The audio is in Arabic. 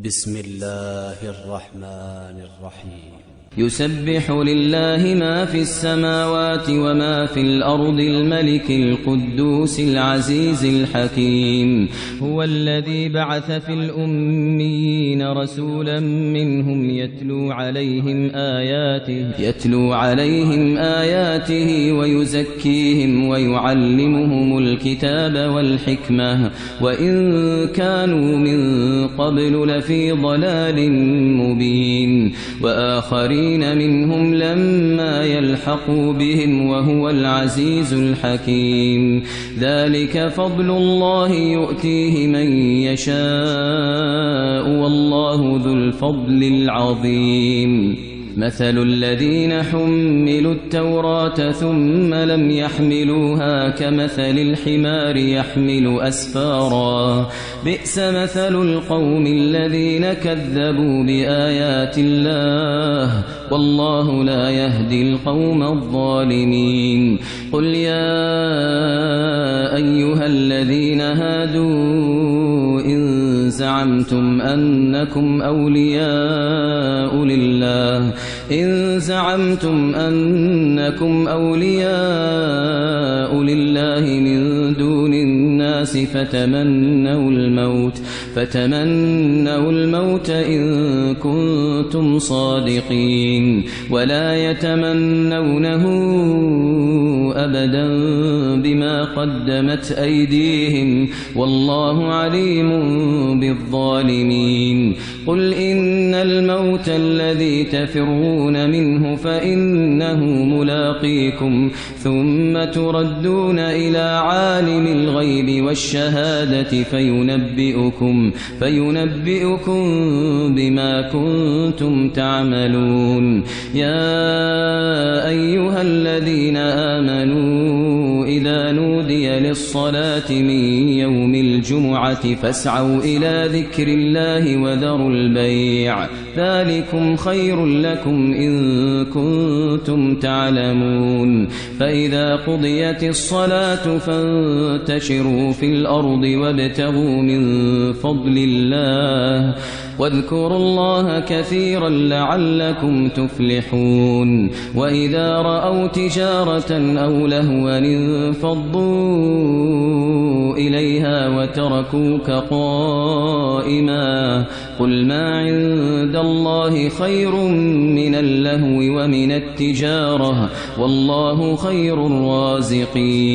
بسم الله الرحمن الرحيم. يسبح لله ما في السماوات وما في الأرض الملك القدوس العزيز الحكيم. هو الذي بعث في الأميين رسولا منهم يتلو عليهم آياته ويزكيهم ويعلمهم الكتاب والحكمة وإن كانوا من قبل لفي ضلال مبين. وآخرين منهم لما يلحقوا بهم وهو العزيز الحكيم. ذلك فضل الله يؤتيه من يشاء والله ذو الفضل العظيم. مثل الذين حملوا التوراة ثم لم يحملوها كمثل الحمار يحمل أسفارا بئس مثل القوم الذين كذبوا بآيات الله والله لا يهدي القوم الظالمين. قل يا أيها الذين هادوا إن زعمتم أنكم أولياء لله من دون الناس فتمنوا الموت إن كنتم صادقين ولا يتمنونه أبدا بما قدمت أيديهم والله عليم بالظالمين. قل إن الموت الذي تفرون منه فإنه ملاقيكم ثم تردون إلى عالم الغيب والشهادة فينبئكم بما كنتم تعملون. يا أيها الذين آمنوا إذا نودي للصلاة من يوم الجمعة فاسعوا إلى ذكر الله وذروا البيع ذلكم خير لكم إن كنتم تعلمون. فإذا قضيت الصلاة فانتشروا في الأرض وابتغوا من فضل الله واذكروا الله كثيرا لعلكم تفلحون. وإذا رأوا تجارة أو لهوا انفضوا إليها وتركوك قائما قل ما عند الله خير من اللهو ومن التجارة والله خير الرازقين.